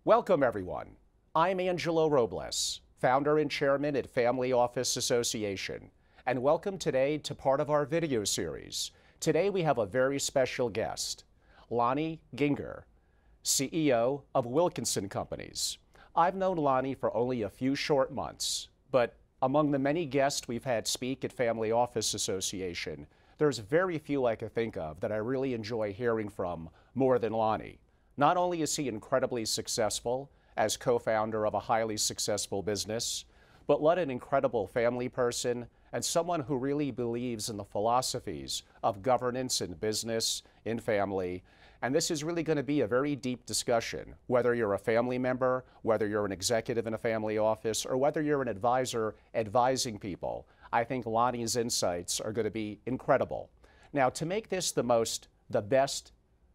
Welcome, everyone. I'm Angelo Robles, founder and chairman at Family Office Association, and welcome today to part of our video series. Today we have a very special guest, Lonnie Gienger, CEO of Wilkinson Companies. I've known Lonnie for only a few short months, but among the many guests we've had speak at Family Office Association, there's very few I can think of that I really enjoy hearing from more than Lonnie. Not only is he incredibly successful as co-founder of a highly successful business, but what an incredible family person and someone who really believes in the philosophies of governance in business, in family. And this is really going to be a very deep discussion, whether you're a family member, whether you're an executive in a family office, or whether you're an advisor advising people. I think Lonnie's insights are going to be incredible. Now, to make this the best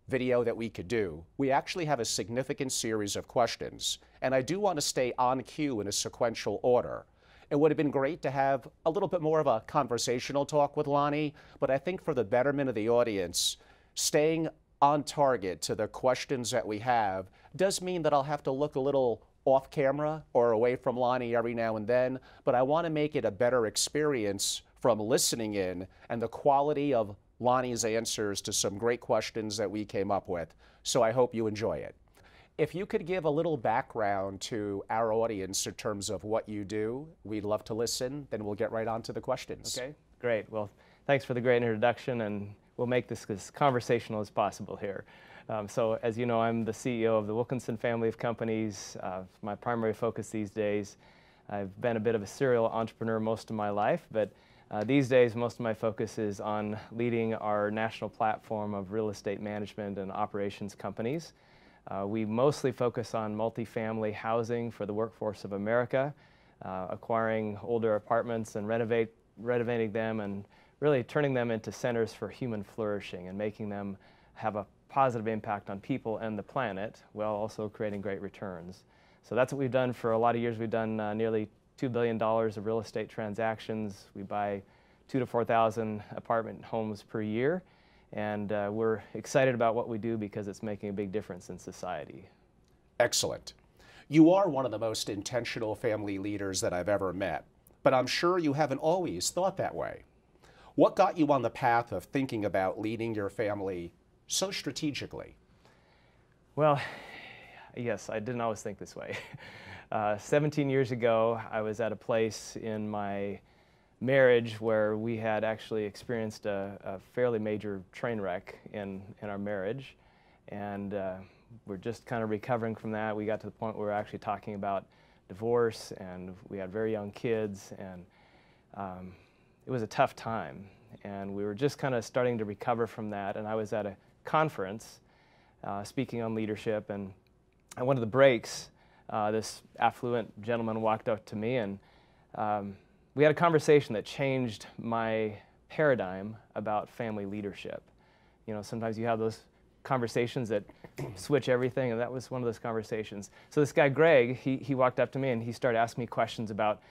video that we could do, we actually have a significant series of questions, and I do want to stay on cue in a sequential order. It would have been great to have a little bit more of a conversational talk with Lonnie, but I think for the betterment of the audience, staying on target to the questions that we have does mean that I'll have to look a little off camera or away from Lonnie every now and then, but I want to make it a better experience from listening in and the quality of Lonnie's answers to some great questions that we came up with. So I hope you enjoy it. If you could give a little background to our audience in terms of what you do, we'd love to listen, then we'll get right on to the questions. Okay, great. Well, thanks for the great introduction, and we'll make this as conversational as possible here. So as you know, I'm the CEO of the Wilkinson family of companies. My primary focus these days, I've been a bit of a serial entrepreneur most of my life, but these days most of my focus is on leading our national platform of real estate management and operations companies. We mostly focus on multifamily housing for the workforce of America, acquiring older apartments and renovating them and really turning them into centers for human flourishing and making them have a positive impact on people and the planet while also creating great returns. So that's what we've done for a lot of years. We've done nearly $2 billion of real estate transactions. We buy 2,000 to 4,000 apartment homes per year. And we're excited about what we do because it's making a big difference in society. Excellent. You are one of the most intentional family leaders that I've ever met, but I'm sure you haven't always thought that way. What got you on the path of thinking about leading your family so strategically? Well, yes, I didn't always think this way. 17 years ago, I was at a place in my marriage where we had actually experienced a fairly major train wreck in our marriage, and we're just kind of recovering from that. We got to the point where we were actually talking about divorce, and we had very young kids, and it was a tough time, and we were just kind of starting to recover from that. And I was at a conference speaking on leadership, and at one of the breaks, this affluent gentleman walked up to me, and we had a conversation that changed my paradigm about family leadership. You know, sometimes you have those conversations that switch everything, and that was one of those conversations. So this guy, Greg, he walked up to me and he started asking me questions about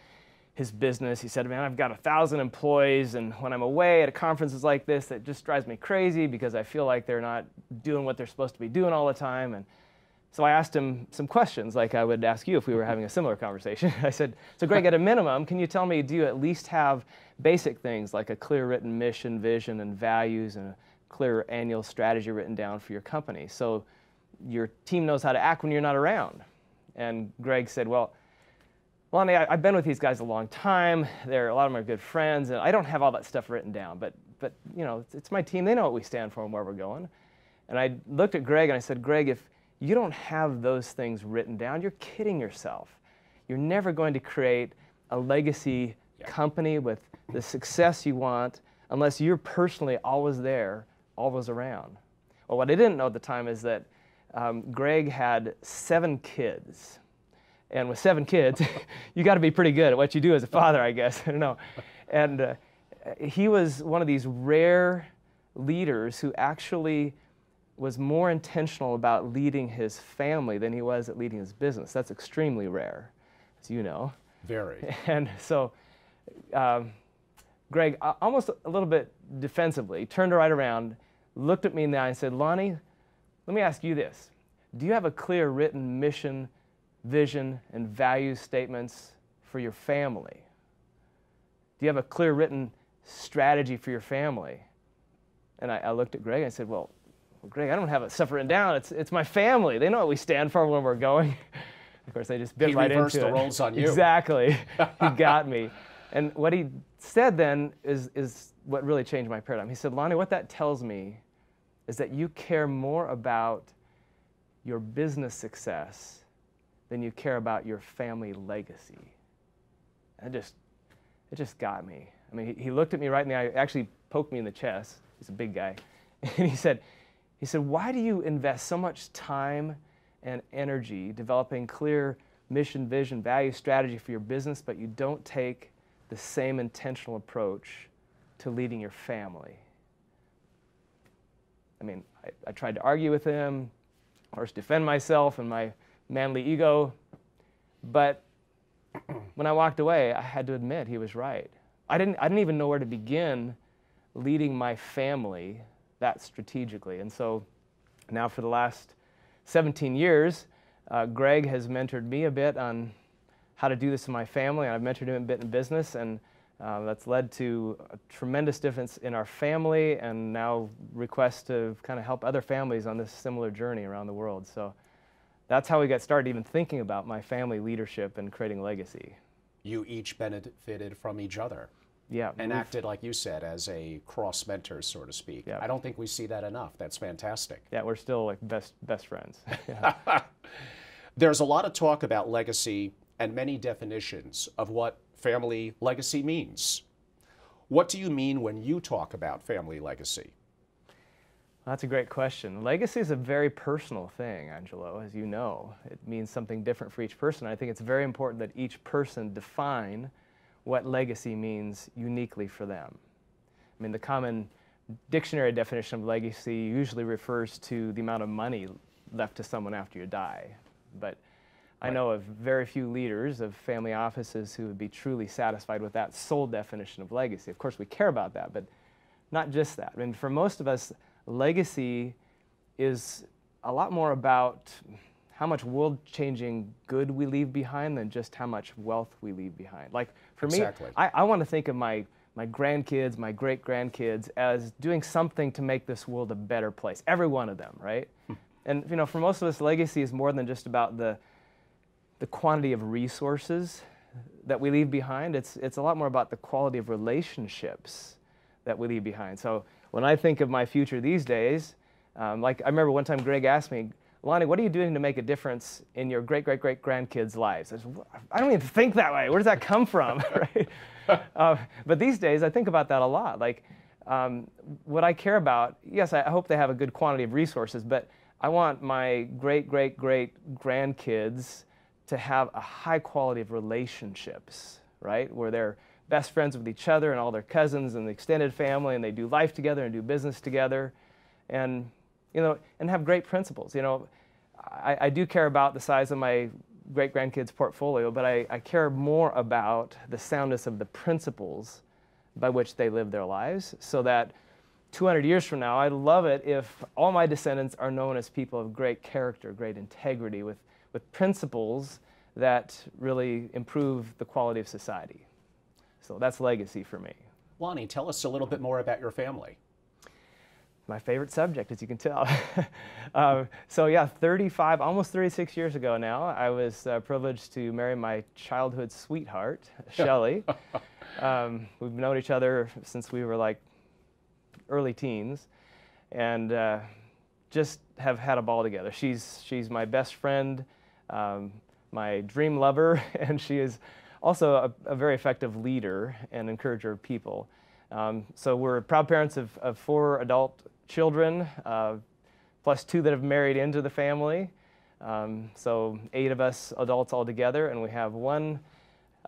his business. He said, man, I've got 1,000 employees, and when I'm away at a conferences like this, it just drives me crazy because I feel like they're not doing what they're supposed to be doing all the time. And so I asked him some questions like I would ask you if we were having a similar conversation. I said, so Greg, at a minimum, can you tell me, do you at least have basic things like a clear written mission, vision, and values, and a clear annual strategy written down for your company so your team knows how to act when you're not around? And Greg said, well, Lonnie, I've been with these guys a long time. A lot of them are good friends, and I don't have all that stuff written down, but you know, it's my team. They know what we stand for and where we're going. And I looked at Greg and I said, Greg, if you don't have those things written down, you're kidding yourself. You're never going to create a legacy company with the success you want unless you're personally always there, always around. Well, what I didn't know at the time is that Greg had 7 kids. And with 7 kids, you got to be pretty good at what you do as a father, I guess. I don't know. And he was one of these rare leaders who actually was more intentional about leading his family than he was at leading his business. That's extremely rare, as you know. Very. And so Greg, almost a little bit defensively, turned right around, looked at me in the eye and said, Lonnie, let me ask you this. do you have a clear written mission, vision, and value statements for your family? Do you have a clear written strategy for your family? And I looked at Greg and I said, well, Greg, I don't have stuff written down. It's my family. They know what we stand for when we're going. Of course, they just bit right into it. He reversed the roles on you. Exactly. He got me. And what he said then is what really changed my paradigm. He said, Lonnie, what that tells me is that you care more about your business success than you care about your family legacy. And it just got me. I mean, he looked at me right in the eye, actually poked me in the chest. He's a big guy. And he said, why do you invest so much time and energy developing clear mission, vision, value, strategy for your business, but you don't take the same intentional approach to leading your family? I mean, I tried to argue with him, or defend myself and my manly ego, but when I walked away, I had to admit he was right. I didn't even know where to begin leading my family that strategically. And so now for the last 17 years, Greg has mentored me a bit on how to do this in my family, and I've mentored him a bit in business, and that's led to a tremendous difference in our family, and now requests to kind of help other families on this similar journey around the world. So that's how we got started even thinking about my family leadership and creating legacy. You each benefited from each other. Yeah. And acted, like you said, as a cross mentor, so to speak. Yeah. I don't think we see that enough. That's fantastic. Yeah, we're still like best friends. Yeah. There's a lot of talk about legacy and many definitions of what family legacy means. What do you mean when you talk about family legacy? That's a great question. Legacy is a very personal thing, Angelo, as you know. It means something different for each person. I think it's very important that each person define what legacy means uniquely for them. I mean, the common dictionary definition of legacy usually refers to the amount of money left to someone after you die. But I know of very few leaders of family offices who would be truly satisfied with that sole definition of legacy. Of course, we care about that, but not just that. I mean, for most of us, legacy is a lot more about how much world-changing good we leave behind than just how much wealth we leave behind. Like for me, I want to think of my grandkids, my great-grandkids as doing something to make this world a better place. Every one of them, right? And you know, for most of us, legacy is more than just about the quantity of resources that we leave behind. It's a lot more about the quality of relationships that we leave behind. So when I think of my future these days, like I remember one time Greg asked me, Lonnie, what are you doing to make a difference in your great-great-great-grandkids' lives? I said, I don't even think that way. Where does that come from? Right? But these days, I think about that a lot. Like, what I care about, yes, I hope they have a good quantity of resources, but I want my great-great-great-grandkids to have a high quality of relationships, right? Where they're best friends with each other and all their cousins and the extended family, and they do life together and do business together. And you know, and have great principles. You know, I do care about the size of my great-grandkids' portfolio, but I care more about the soundness of the principles by which they live their lives, so that 200 years from now, I'd love it if all my descendants are known as people of great character, great integrity, with principles that really improve the quality of society. So that's legacy for me. Lonnie, tell us a little bit more about your family. My favorite subject, as you can tell. So yeah, 35, almost 36 years ago now, I was privileged to marry my childhood sweetheart, Shelley. We've known each other since we were like early teens, and just have had a ball together. She's my best friend, my dream lover, and she is also a very effective leader and encourager of people. So we're proud parents of 4 adult children, plus 2 that have married into the family. So 8 of us adults all together, and we have 1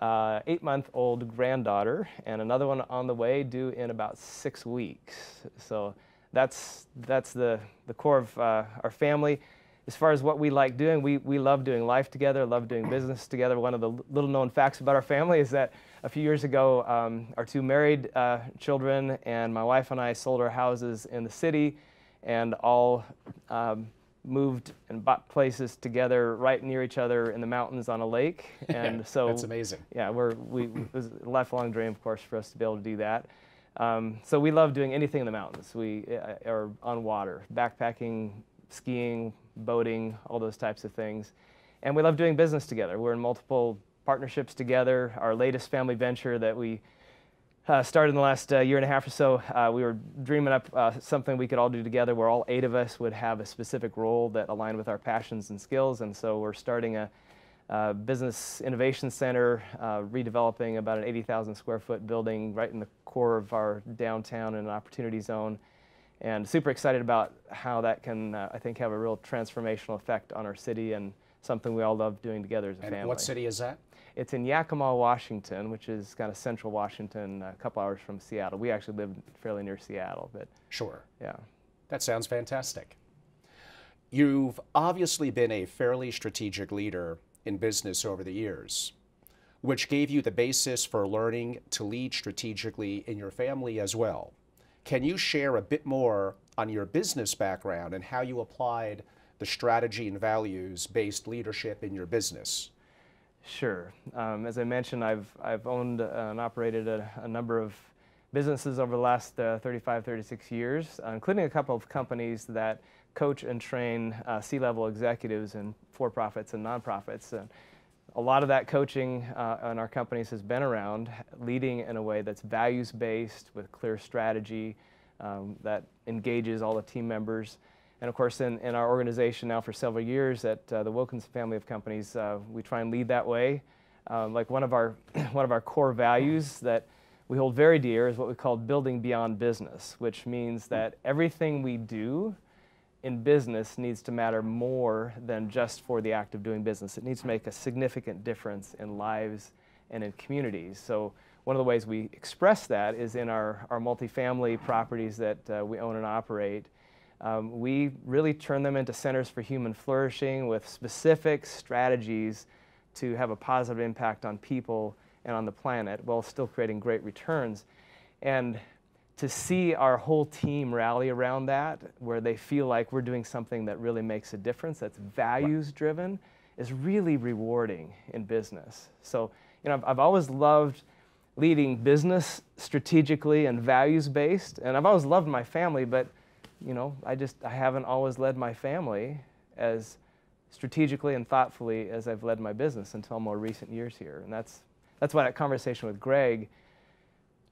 8-month-old granddaughter and another one on the way, due in about 6 weeks. So that's the core of our family. As far as what we like doing, we love doing life together, love doing business together. One of the little-known facts about our family is that a few years ago, our 2 married children and my wife and I sold our houses in the city, and all moved and bought places together right near each other in the mountains on a lake. And so that's amazing. Yeah, it was a lifelong dream, of course, for us to be able to do that. So we love doing anything in the mountains. We are on water, backpacking, skiing, boating, all those types of things. And we love doing business together. We're in multiple partnerships together. Our latest family venture that we started in the last year and a half or so, we were dreaming up something we could all do together where all 8 of us would have a specific role that aligned with our passions and skills. And so we're starting a business innovation center, redeveloping about an 80,000 square foot building right in the core of our downtown in an opportunity zone. And super excited about how that can, I think, have a real transformational effect on our city and something we all love doing together as a family. And what city is that? It's in Yakima, Washington, which is kind of central Washington, a couple hours from Seattle. We actually live fairly near Seattle, but sure. Yeah. That sounds fantastic. You've obviously been a fairly strategic leader in business over the years, which gave you the basis for learning to lead strategically in your family as well. Can you share a bit more on your business background and how you applied the strategy and values-based leadership in your business? Sure. As I mentioned, I've owned and operated a number of businesses over the last 35, 36 years, including a couple of companies that coach and train C-level executives in for-profits and nonprofits. A lot of that coaching in our companies has been around leading in a way that's values-based with clear strategy that engages all the team members. And of course, in our organization now for several years at the Wilkinson family of companies, we try and lead that way. Like one of our core values that we hold very dear is what we call building beyond business, which means that everything we do in business needs to matter more than just for the act of doing business. It needs to make a significant difference in lives and in communities. So one of the ways we express that is in our multifamily properties that we own and operate. We really turn them into centers for human flourishing with specific strategies to have a positive impact on people and on the planet while still creating great returns. And to see our whole team rally around that, where they feel like we're doing something that really makes a difference, that's values-driven, is really rewarding in business. So, I've always loved leading business strategically and values-based, and I've always loved my family, but I haven't always led my family as strategically and thoughtfully as I've led my business until more recent years here. And that's why that conversation with Greg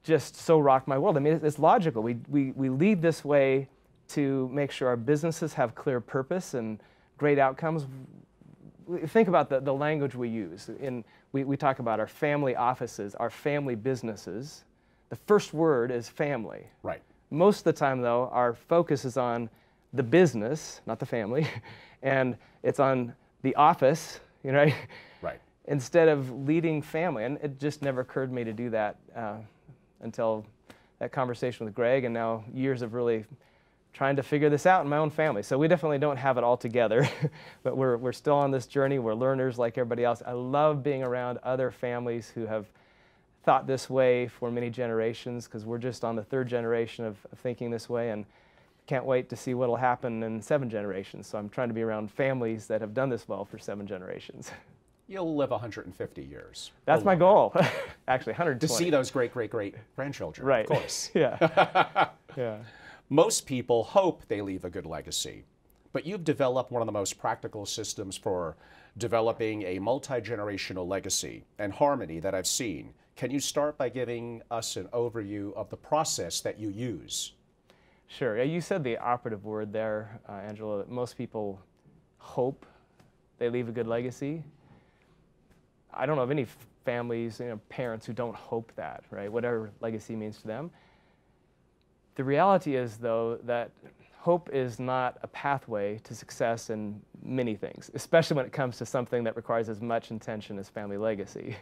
just so rocked my world. I mean, it's logical. We lead this way to make sure our businesses have clear purpose and great outcomes. Think about the language we use. We talk about our family offices, our family businesses. The first word is family. Right. Most of the time, though, our focus is on the business, not the family, and it's on the office, right? Right. Instead of leading family. And it just never occurred to me to do that until that conversation with Greg, and now years of really trying to figure this out in my own family. So we definitely don't have it all together, but we're still on this journey. We're learners like everybody else. I love being around other families who have thought this way for many generations, because we're just on the 3rd generation of thinking this way, and can't wait to see what will happen in 7 generations. So I'm trying to be around families that have done this well for 7 generations. You'll live 150 years. That's my goal. Actually, 120. To see those great grandchildren, right. Of course. Yeah. Yeah. Most people hope they leave a good legacy, but you've developed one of the most practical systems for developing a multi-generational legacy and harmony that I've seen. Can you start by giving us an overview of the process that you use? Sure. Yeah, you said the operative word there, Angelo, that most people hope they leave a good legacy. I don't know of any families, parents who don't hope that, right? Whatever legacy means to them. The reality is, though, that hope is not a pathway to success in many things, especially when it comes to something that requires as much intention as family legacy.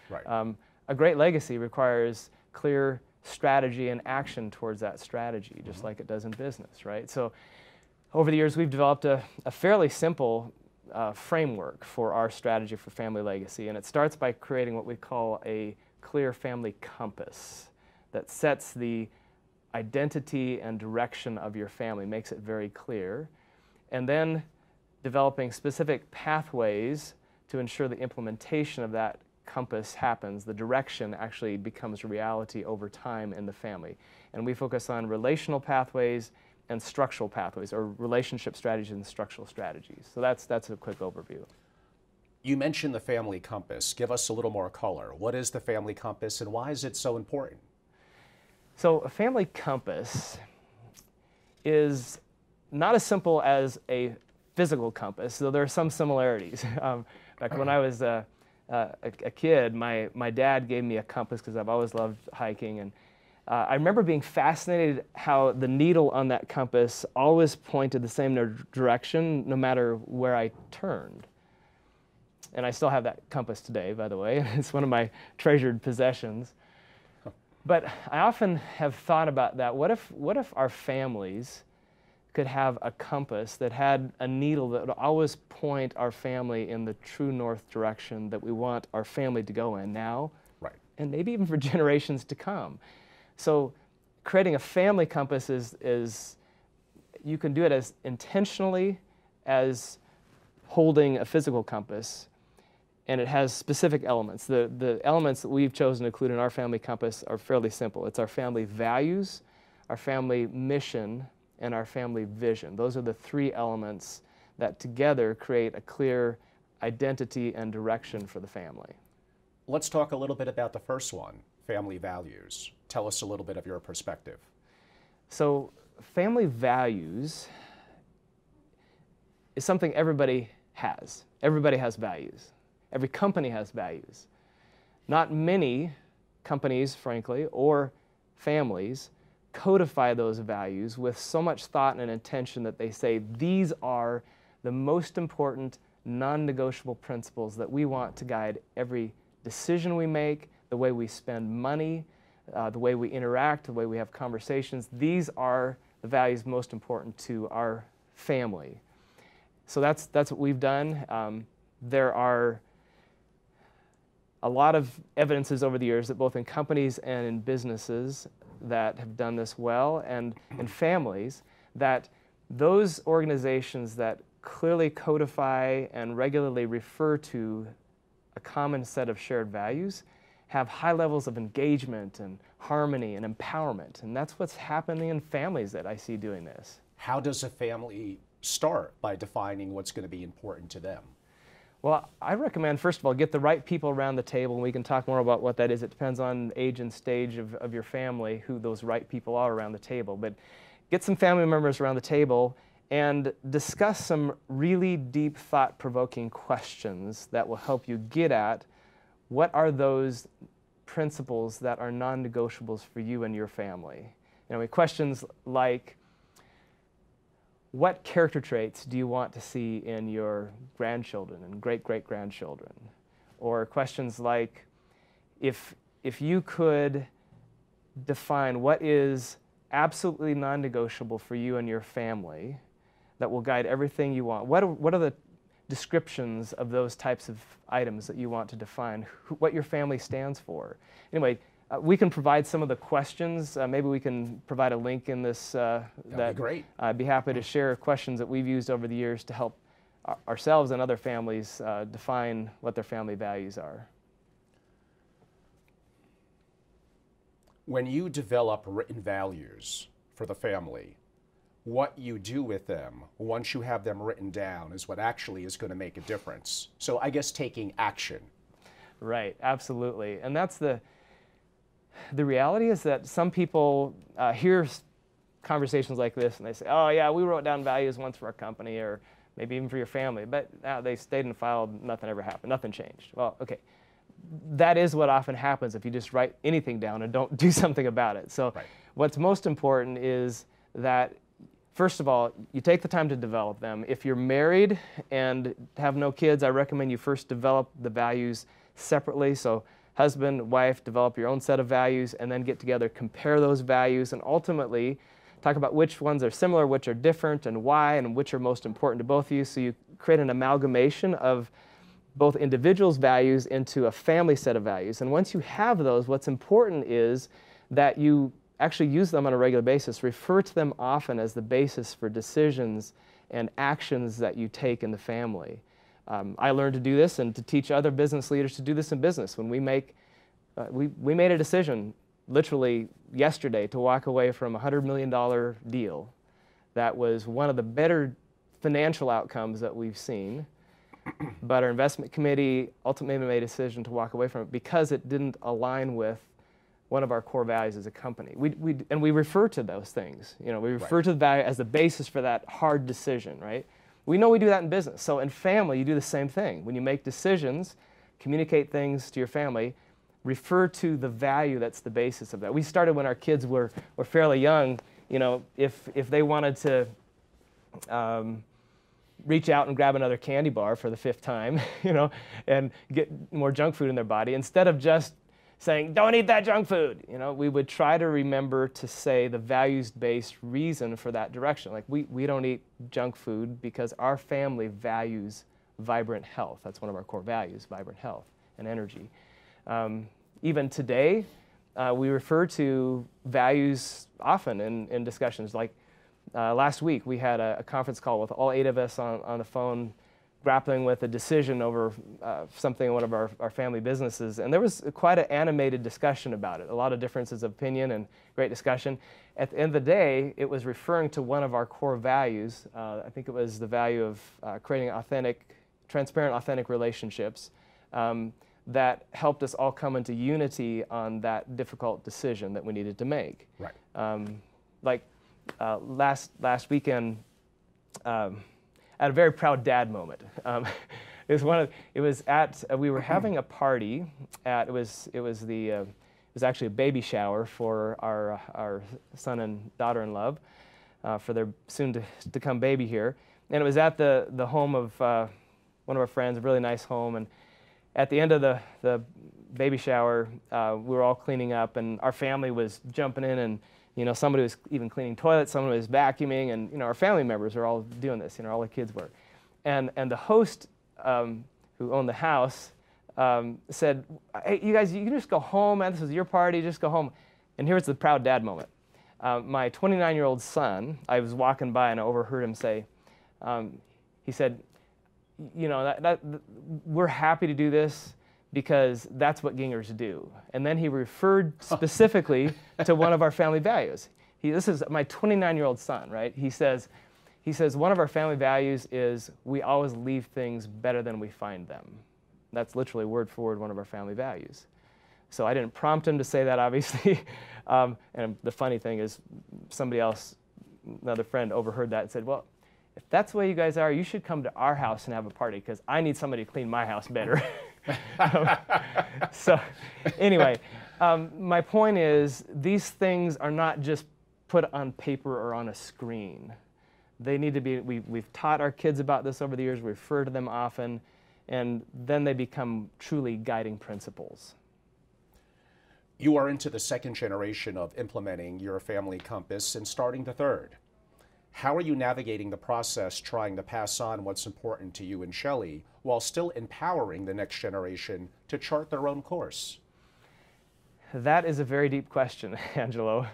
Right. A great legacy requires clear strategy and action towards that strategy, just like it does in business, right? So over the years, we've developed a fairly simple framework for our strategy for family legacy, and it starts by creating what we call a clear family compass that sets the identity and direction of your family, makes it very clear. And then developing specific pathways to ensure the implementation of that compass happens, the direction actually becomes reality over time in the family. And we focus on relational pathways and structural pathways, or relationship strategies and structural strategies. So that's a quick overview. You mentioned the family compass. Give us a little more color. What is the family compass and why is it so important? So a family compass is not as simple as a physical compass, though there are some similarities. Back when I was a kid, my dad gave me a compass because I've always loved hiking, and I remember being fascinated how the needle on that compass always pointed the same direction no matter where I turned. And I still have that compass today, by the way. It's one of my treasured possessions. But I often have thought about that. What if our families could have a compass that had a needle that would always point our family in the true north direction that we want our family to go in now, right, and maybe even for generations to come? So creating a family compass is you can do it as intentionally as holding a physical compass, and it has specific elements. The elements that we've chosen to include in our family compass are fairly simple. It's our family values, our family mission, and our family vision. Those are the three elements that together create a clear identity and direction for the family. Let's talk a little bit about the first one, family values. Tell us a little bit of your perspective. So family values is something everybody has. Everybody has values. Every company has values. Not many companies, frankly, or families codify those values with so much thought and intention that they say these are the most important non-negotiable principles that we want to guide every decision we make, the way we spend money, the way we interact, the way we have conversations. These are the values most important to our family. So that's what we've done. There are a lot of evidences over the years that both in companies and in businesses that have done this well, and in families, that those organizations that clearly codify and regularly refer to a common set of shared values have high levels of engagement and harmony and empowerment. And that's what's happening in families that I see doing this. How does a family start by defining what's going to be important to them? Well, I recommend, first of all, get the right people around the table, and we can talk more about what that is. It depends on age and stage of your family, who those right people are around the table. But get some family members around the table and discuss some really deep, thought-provoking questions that will help you get at what are those principles that are non-negotiables for you and your family. Questions like, what character traits do you want to see in your grandchildren and great-great-grandchildren? Or questions like, if you could define what is absolutely non-negotiable for you and your family that will guide everything you want, what are the descriptions of those types of items that you want to define, what your family stands for? Anyway, we can provide some of the questions. Maybe we can provide a link in this. That'd be great. I'd be happy to share questions that we've used over the years to help ourselves and other families define what their family values are. When you develop written values for the family, what you do with them once you have them written down is what actually is going to make a difference. So I guess taking action. Right, absolutely. And that's the reality is that some people hear conversations like this and they say, oh yeah, we wrote down values once for our company, or maybe even for your family, but they stayed in the file, nothing ever happened, nothing changed. Well, okay. That is what often happens if you just write anything down and don't do something about it. So right. What's most important is that, first of all, you take the time to develop them. If you're married and have no kids, I recommend you first develop the values separately. So husband, wife, develop your own set of values, and then get together, compare those values, and ultimately talk about which ones are similar, which are different, and why, and which are most important to both of you. So you create an amalgamation of both individuals' values into a family set of values. And once you have those, what's important is that you actually use them on a regular basis, refer to them often as the basis for decisions and actions that you take in the family. I learned to do this and to teach other business leaders to do this in business. When we made a decision literally yesterday to walk away from a $100 million deal that was one of the better financial outcomes that we've seen. But our investment committee ultimately made a decision to walk away from it because it didn't align with one of our core values as a company. And we refer to those things. You know, we refer to the value as the basis for that hard decision, right? We know we do that in business. So in family, you do the same thing. When you make decisions, communicate things to your family, refer to the value that's the basis of that. We started when our kids were fairly young. You know, if they wanted to reach out and grab another candy bar for the 5th time, you know, and get more junk food in their body, instead of just saying, don't eat that junk food, you know, we would try to remember to say the values-based reason for that direction. Like, we don't eat junk food because our family values vibrant health. That's one of our core values, vibrant health and energy. Even today, we refer to values often in discussions. Like last week, we had a conference call with all 8 of us on the phone, grappling with a decision over something in one of our family businesses. And there was quite an animated discussion about it, a lot of differences of opinion and great discussion. At the end of the day, it was referring to one of our core values. I think it was the value of creating transparent, authentic relationships that helped us all come into unity on that difficult decision that we needed to make. Right. Last weekend, at a very proud dad moment. We were having a party at, it was actually a baby shower for our son and daughter-in-law for their soon to come baby here. And it was at the home of one of our friends, a really nice home. And at the end of the baby shower, we were all cleaning up, and our family was jumping in, and you know, somebody was even cleaning toilets, someone was vacuuming, and you know, our family members are all doing this. You know, all the kids were, and the host who owned the house said, "Hey, you guys, you can just go home, man. This is your party. Just go home." And here's the proud dad moment. My 29-year-old son, I was walking by and I overheard him say, he said, "You know, we're happy to do this because that's what Giengers do." And then he referred specifically to one of our family values. This is my 29-year-old son, right? He says, one of our family values is we always leave things better than we find them. That's literally word for word one of our family values. So I didn't prompt him to say that, obviously. And the funny thing is, somebody else, another friend, overheard that and said, "Well, if that's the way you guys are, you should come to our house and have a party because I need somebody to clean my house better." So anyway, my point is these things are not just put on paper or on a screen. They need to be, we've taught our kids about this over the years, we refer to them often, and then they become truly guiding principles. You are into the 2nd generation of implementing your family compass and starting the 3rd. How are you navigating the process, trying to pass on what's important to you and Shelley, while still empowering the next generation to chart their own course? That is a very deep question, Angelo,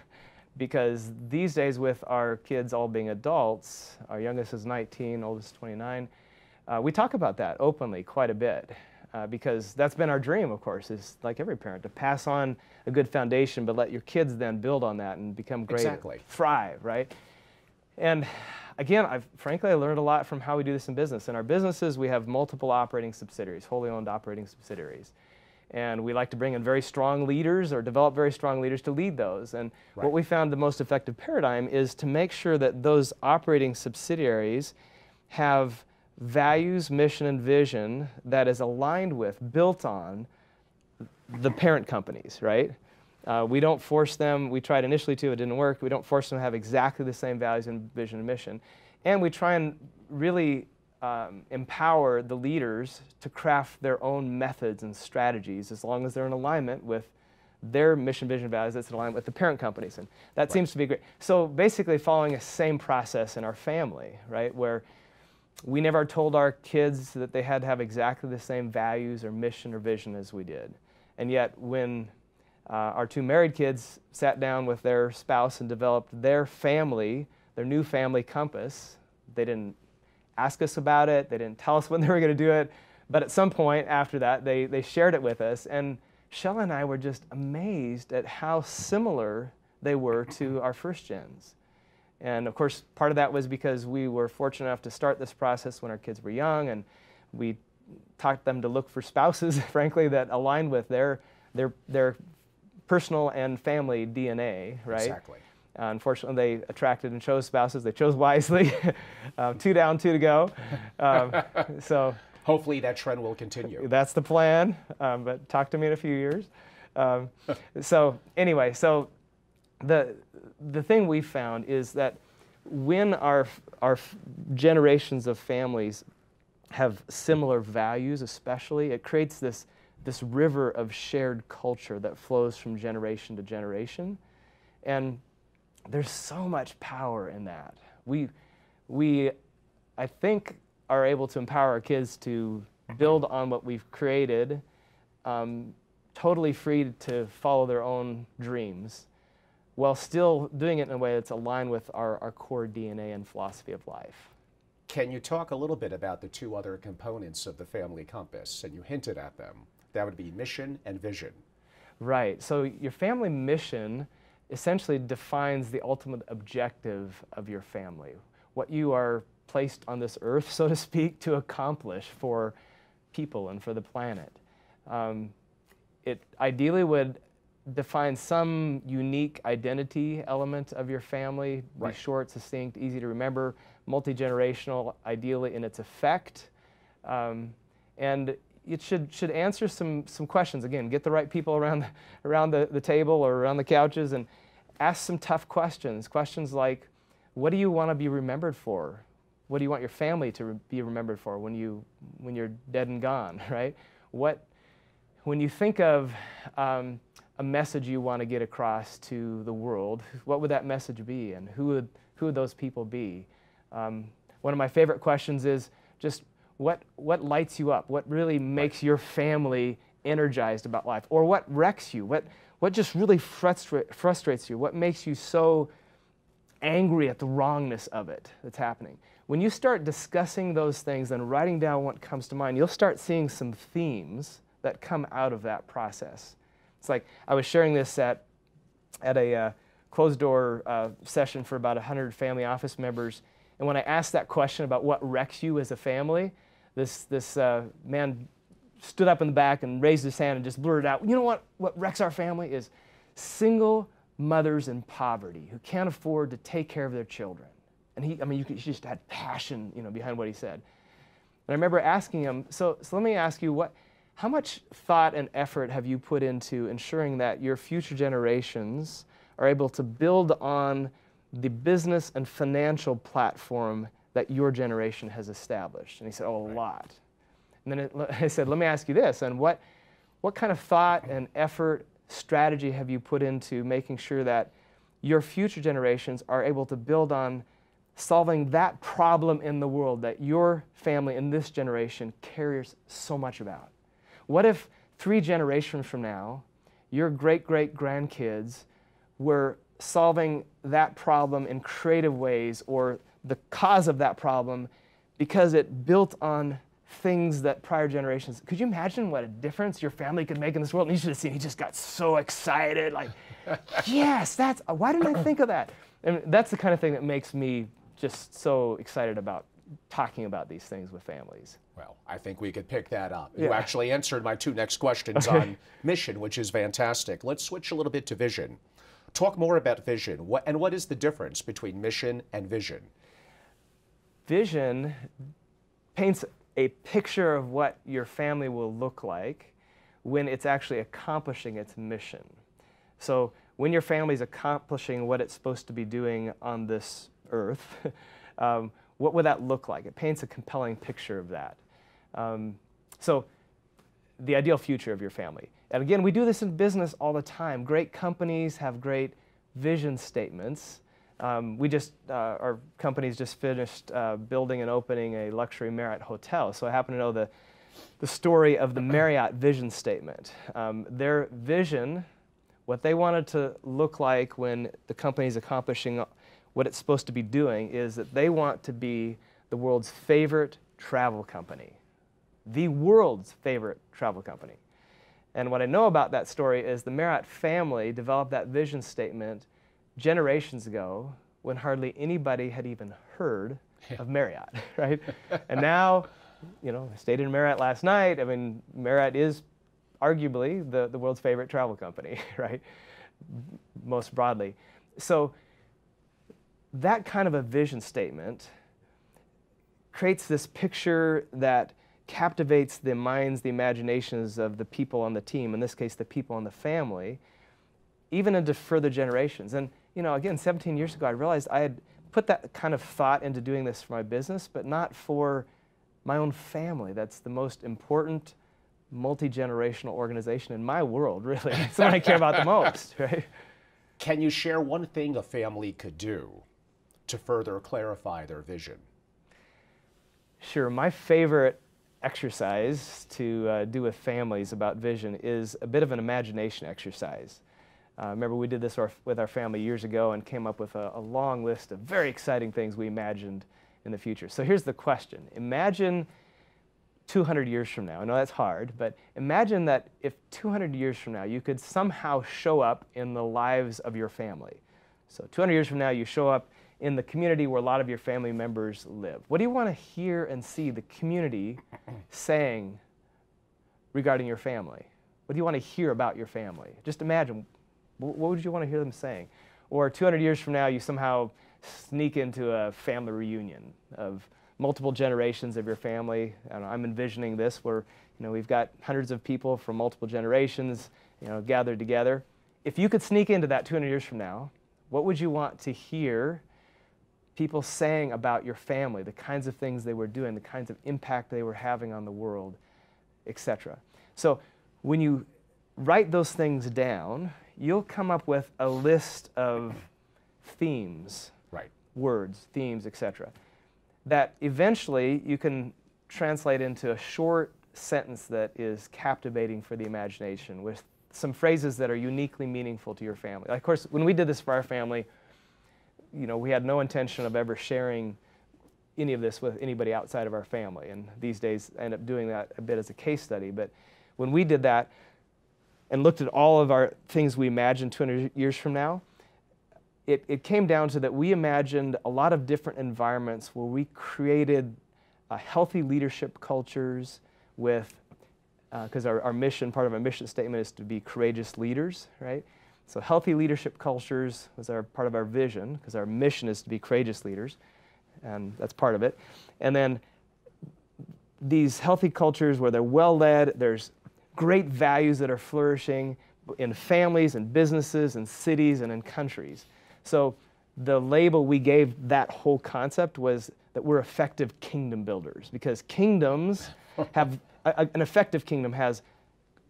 because these days with our kids all being adults, our youngest is 19, oldest is 29, we talk about that openly quite a bit. Because that's been our dream, of course, is like every parent, to pass on a good foundation, but let your kids then build on that and become great, thrive, right? And again, frankly, I learned a lot from how we do this in business. In our businesses, we have multiple operating subsidiaries, wholly owned operating subsidiaries. And we like to bring in very strong leaders or develop very strong leaders to lead those. And what we found the most effective paradigm is to make sure that those operating subsidiaries have values, mission, and vision that is aligned with, built on the parent companies, right? We don't force them. We tried initially to, it didn't work. We don't force them to have exactly the same values and vision and mission. And we try and really empower the leaders to craft their own methods and strategies as long as they're in alignment with their mission, vision, values that's in alignment with the parent companies. And that seems to be great. So basically following a same process in our family, right, where we never told our kids that they had to have exactly the same values or mission or vision as we did. And yet when our 2 married kids sat down with their spouse and developed their family, their new family compass, they didn't ask us about it. They didn't tell us when they were going to do it. But at some point after that, they shared it with us. And Shell and I were just amazed at how similar they were to our first gens. And of course, part of that was because we were fortunate enough to start this process when our kids were young, and we taught them to look for spouses, frankly, that aligned with their personal and family DNA, right? Exactly. Unfortunately, they attracted and chose spouses. They chose wisely. 2 down, 2 to go. So hopefully that trend will continue. That's the plan, but talk to me in a few years. So anyway, so the thing we found is that when our generations of families have similar values, especially, it creates this river of shared culture that flows from generation to generation. And there's so much power in that. We I think, are able to empower our kids to build on what we've created, totally free to follow their own dreams, while still doing it in a way that's aligned with our core DNA and philosophy of life. Can you talk a little bit about the 2 other components of the family compass? And you hinted at them. That would be mission and vision. Right. So your family mission essentially defines the ultimate objective of your family, what you are placed on this earth, so to speak, to accomplish for people and for the planet. It ideally would define some unique identity element of your family, right. Be short, succinct, easy to remember, multi-generational, ideally in its effect. And it should answer some questions. Again, get the right people around the table or around the couches and ask some tough questions. Questions like, what do you want to be remembered for? What do you want your family to be remembered for when you're dead and gone, right? When you think of a message you want to get across to the world, what would that message be, and who would those people be? One of my favorite questions is just what lights you up? What really makes your family energized about life? Or what wrecks you? What just really frustrates you? What makes you so angry at the wrongness of it that's happening? When you start discussing those things and writing down what comes to mind, you'll start seeing some themes that come out of that process. It's like I was sharing this at a closed-door session for about 100 family office members, and when I asked that question about what wrecks you as a family, this man stood up in the back and raised his hand and just blurted out, you know what wrecks our family is single mothers in poverty who can't afford to take care of their children. And he just had passion, behind what he said. And I remember asking him, so let me ask you, how much thought and effort have you put into ensuring that your future generations are able to build on the business and financial platform that your generation has established? And he said, oh, a lot. And then I said, let me ask you this, and what kind of thought and effort, strategy have you put into making sure that your future generations are able to build on solving that problem in the world that your family in this generation cares so much about? What if 3 generations from now, your great-great-grandkids were solving that problem in creative ways, or the cause of that problem because it built on things that prior generations, could you imagine what a difference your family could make in this world? And you should have seen, he just got so excited, like, yes, why didn't I think of that? And that's the kind of thing that makes me just so excited about talking about these things with families. Well, I think we could pick that up. Yeah. You actually answered my 2 next questions on mission, which is fantastic. Let's switch a little bit to vision. Talk more about vision. What is the difference between mission and vision? Vision paints a picture of what your family will look like when it's actually accomplishing its mission. So when your family's accomplishing what it's supposed to be doing on this earth, what would that look like? It paints a compelling picture of that. So the ideal future of your family. And again, we do this in business all the time. Great companies have great vision statements. Our company's just finished building and opening a luxury Marriott hotel. So I happen to know the story of the Marriott vision statement. Their vision, what they wanted to look like when the company's accomplishing what it's supposed to be doing, is that they want to be the world's favorite travel company. The world's favorite travel company. And what I know about that story is the Marriott family developed that vision statement generations ago when hardly anybody had even heard of Marriott, right? And now, you know, I stayed in Marriott last night. I mean, Marriott is arguably the world's favorite travel company, right? Most broadly. So that kind of a vision statement creates this picture that captivates the minds, the imaginations of the people on the team, in this case, the people in the family, even into further generations. And, you know, again, 17 years ago, I realized I had put that kind of thought into doing this for my business, but not for my own family. That's the most important multi-generational organization in my world, really. It's the one I care about the most, right? Can you share one thing a family could do to further clarify their vision? Sure. My favorite exercise to do with families about vision is a bit of an imagination exercise. Remember, we did this with our family years ago and came up with a long list of very exciting things we imagined in the future. So here's the question. Imagine 200 years from now. I know that's hard, but imagine that if 200 years from now you could somehow show up in the lives of your family. So 200 years from now you show up in the community where a lot of your family members live. What do you want to hear and see the community saying regarding your family? What do you want to hear about your family? Just imagine, what would you want to hear them saying? Or 200 years from now, you somehow sneak into a family reunion of multiple generations of your family. I don't know, I'm envisioning this where, you know, we've got hundreds of people from multiple generations, you know, gathered together. If you could sneak into that 200 years from now, what would you want to hear people saying about your family, the kinds of things they were doing, the kinds of impact they were having on the world, etc. So when you write those things down, you'll come up with a list of themes, right, words, themes, etc., that eventually you can translate into a short sentence that is captivating for the imagination with some phrases that are uniquely meaningful to your family. Of course, when we did this for our family, you know, we had no intention of ever sharing any of this with anybody outside of our family. And these days, I end up doing that a bit as a case study. But when we did that and looked at all of our things we imagined 200 years from now, it came down to that we imagined a lot of different environments where we created healthy leadership cultures with, because our mission, part of our mission statement is to be courageous leaders, right? So healthy leadership cultures was part of our vision, because our mission is to be courageous leaders, and that's part of it. And then these healthy cultures where they're well-led, there's great values that are flourishing in families and businesses and cities and in countries. So the label we gave that whole concept was that we're effective kingdom builders, because kingdoms have, an effective kingdom has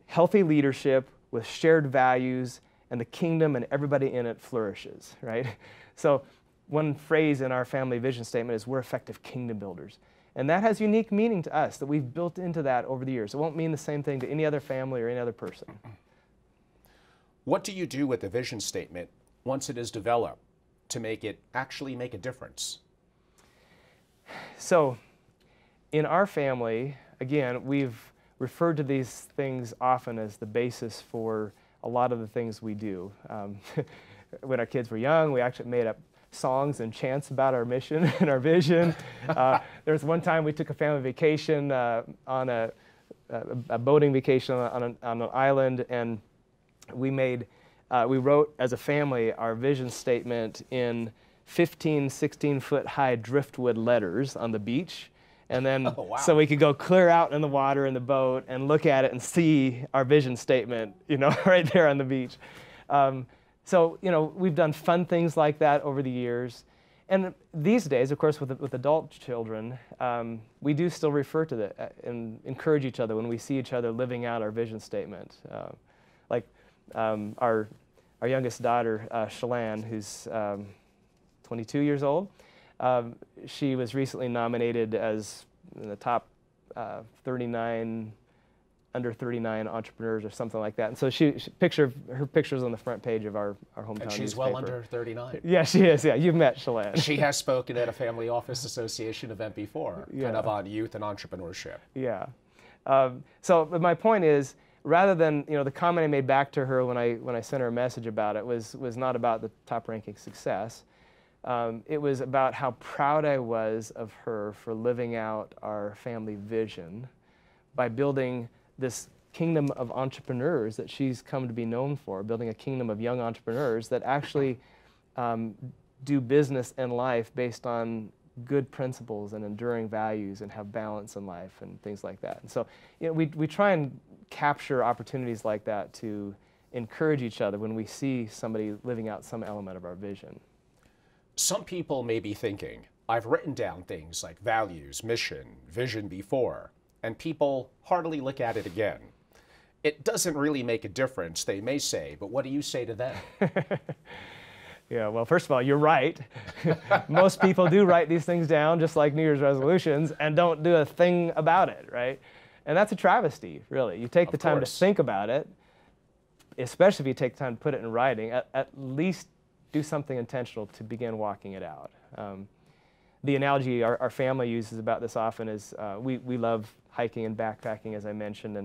healthy leadership with shared values, and the kingdom and everybody in it flourishes, right? So one phrase in our family vision statement is we're effective kingdom builders. And that has unique meaning to us that we've built into that over the years. It won't mean the same thing to any other family or any other person. What do you do with the vision statement once it is developed to make it actually make a difference? So in our family, again, we've referred to these things often as the basis for a lot of the things we do. When our kids were young, we actually made up songs and chants about our mission and our vision. There was one time we took a family vacation on a boating vacation on an island, and we wrote as a family our vision statement in 15, 16-foot high driftwood letters on the beach. And then, oh, wow, so we could go clear out in the water in the boat and look at it and see our vision statement, you know, right there on the beach. So, you know, we've done fun things like that over the years. And these days, of course, with adult children, we do still refer to that and encourage each other when we see each other living out our vision statement. Like our youngest daughter, Shalane, who's 22 years old, she was recently nominated as in the top 39 under 39 entrepreneurs or something like that. And so her picture's on the front page of our hometown And she's newspaper. well under 39. Yeah, she is. Yeah, you've met Shalane. She has spoken at a Family Office Association event before, Yeah. kind of on youth and entrepreneurship. Yeah. But my point is, rather than the comment I made back to her when I sent her a message about it was not about the top-ranking success. It was about how proud I was of her for living out our family vision by building this kingdom of entrepreneurs that she's come to be known for, building a kingdom of young entrepreneurs that actually do business and life based on good principles and enduring values and have balance in life and things like that. And so we try and capture opportunities like that to encourage each other when we see somebody living out some element of our vision. Some people may be thinking, I've written down things like values, mission, vision before, and people hardly look at it again. It doesn't really make a difference, they may say, but what do you say to them? Yeah, well, first of all, you're right. Most people do write these things down, just like New Year's resolutions, and don't do a thing about it, right? And that's a travesty, really. You take the time to think about it, especially if you take the time to put it in writing, at least do something intentional to begin walking it out. The analogy our family uses about this often is we love hiking and backpacking, as I mentioned,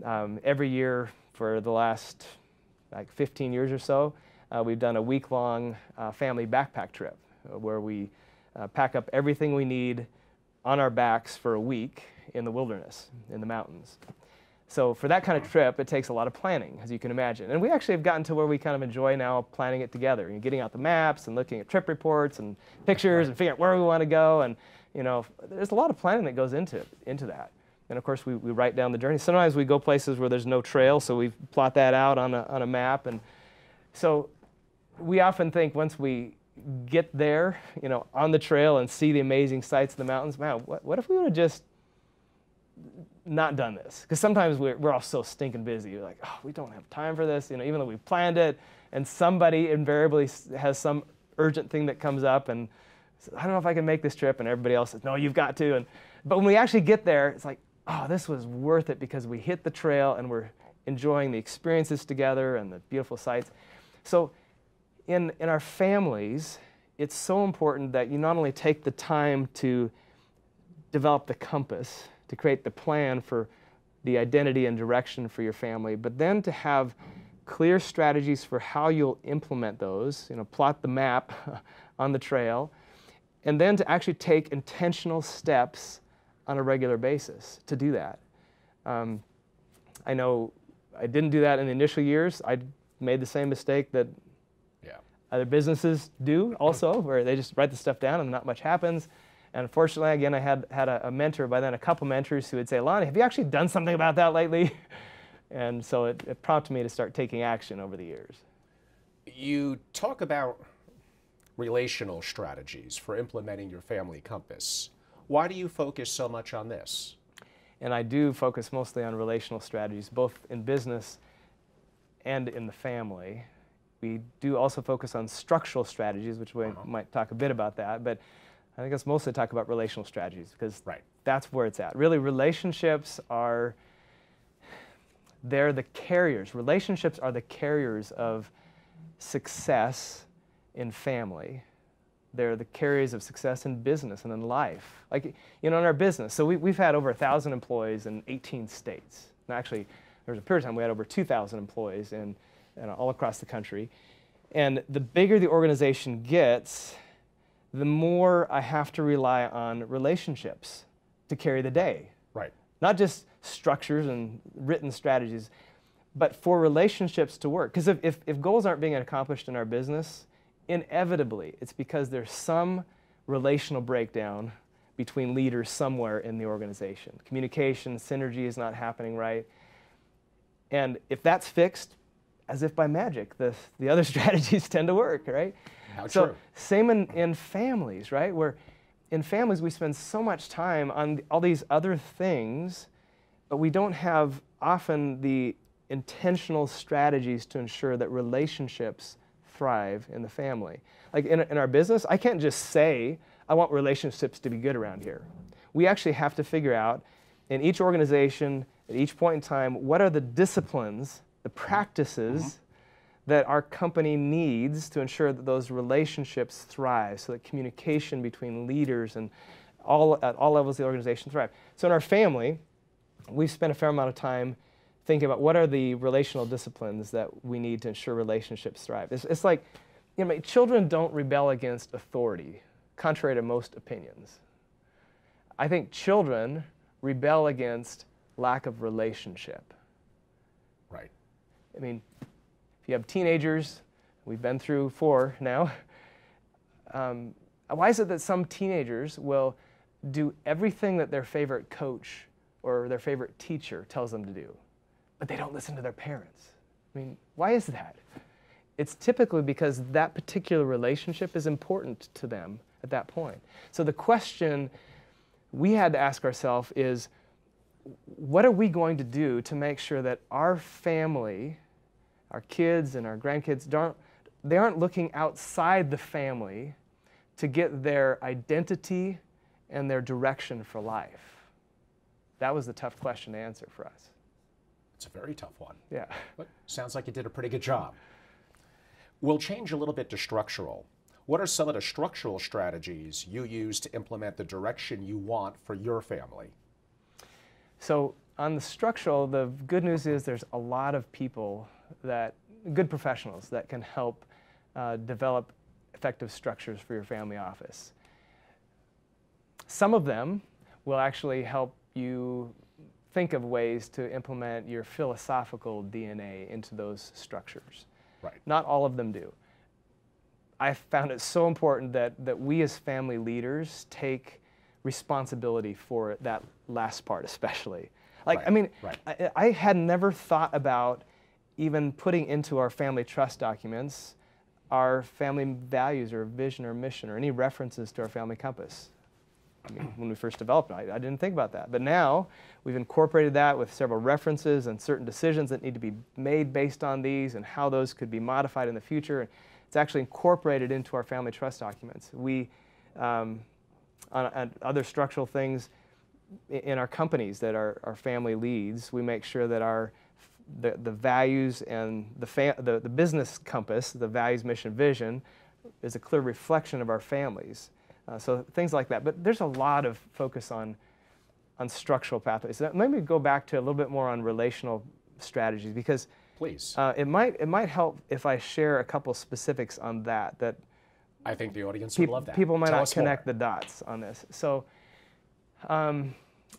and every year for the last 15 years or so, we've done a week-long family backpack trip where we pack up everything we need on our backs for a week in the wilderness, in the mountains. So for that kind of trip, it takes a lot of planning, as you can imagine. And we actually have gotten to where we kind of enjoy now planning it together, and getting out the maps and looking at trip reports and pictures and figuring out where we want to go. And there's a lot of planning that goes into that. And of course, we write down the journey. Sometimes we go places where there's no trail, so we plot that out on a map. And so we often think once we get there, on the trail and see the amazing sights of the mountains, man, what if we would have just not done this? Because sometimes we're all so stinking busy. You're like, oh, we don't have time for this, even though we've planned it, and somebody invariably has some urgent thing that comes up and says, I don't know if I can make this trip, and everybody else says, no, you've got to. But when we actually get there, it's like, oh, this was worth it because we hit the trail and we're enjoying the experiences together and the beautiful sights. So in our families, it's so important that you not only take the time to develop the compass, to create the plan for the identity and direction for your family, but then to have clear strategies for how you'll implement those, plot the map on the trail, and then to actually take intentional steps on a regular basis to do that. I know I didn't do that in the initial years. I made the same mistake that other businesses do also, where they just write the stuff down and not much happens. And unfortunately, again, I had a mentor, by then a couple mentors, who would say, Lonnie, have you actually done something about that lately? And so it prompted me to start taking action over the years. You talk about relational strategies for implementing your family compass. Why do you focus so much on this? And I do focus mostly on relational strategies, both in business and in the family. We do also focus on structural strategies, which we might talk a bit about that, but I think let's mostly talk about relational strategies because that's where it's at. Really, relationships they're the carriers. Relationships are the carriers of success in family. They're the carriers of success in business and in life. Like, in our business, so we've had over 1,000 employees in 18 states. And actually, there was a period of time we had over 2,000 employees in all across the country. And the bigger the organization gets, the more I have to rely on relationships to carry the day. Right. Not just structures and written strategies, but for relationships to work. Because if goals aren't being accomplished in our business, inevitably it's because there's some relational breakdown between leaders somewhere in the organization. Communication, synergy is not happening right. And if that's fixed, as if by magic, the other strategies tend to work, right? How so true. Same in families, right? Where in families we spend so much time on all these other things, but we don't have often the intentional strategies to ensure that relationships thrive in the family. Like in our business, I can't just say, I want relationships to be good around here. We actually have to figure out in each organization at each point in time, what are the disciplines, the practices that our company needs to ensure that those relationships thrive, so that communication between leaders and at all levels of the organization thrive. So in our family, we've spent a fair amount of time thinking about what are the relational disciplines that we need to ensure relationships thrive. It's like, you know, children don't rebel against authority, contrary to most opinions. I think children rebel against lack of relationship. Right. I mean, if you have teenagers, we've been through 4 now, why is it that some teenagers will do everything that their favorite coach or their favorite teacher tells them to do, but they don't listen to their parents? I mean, why is that? It's typically because that particular relationship is important to them at that point. So the question we had to ask ourselves is, what are we going to do to make sure that our family, our kids and our grandkids, they aren't looking outside the family to get their identity and their direction for life? That was the tough question to answer for us. It's a very tough one. Yeah. But sounds like you did a pretty good job. We'll change a little bit to structural. What are some of the structural strategies you use to implement the direction you want for your family? So on the structural, the good news is there's a lot of people good professionals that can help develop effective structures for your family office. Some of them will actually help you think of ways to implement your philosophical DNA into those structures. Right. Not all of them do. I found it so important that we as family leaders take responsibility for that last part especially. Like, right. I mean, right. I had never thought about even putting into our family trust documents our family values or vision or mission or any references to our family compass. I mean, when we first developed it, I didn't think about that. But now we've incorporated that with several references and certain decisions that need to be made based on these and how those could be modified in the future. It's actually incorporated into our family trust documents. We, on other structural things in our companies that our family leads, we make sure that the values and the business compass, the values, mission, vision, is a clear reflection of our families. So things like that. But there's a lot of focus on structural pathways. So let me go back to a little bit more on relational strategies, because please, it might help if I share a couple specifics on that. I think the audience would love that. People might Tell not us connect more. the dots on this. So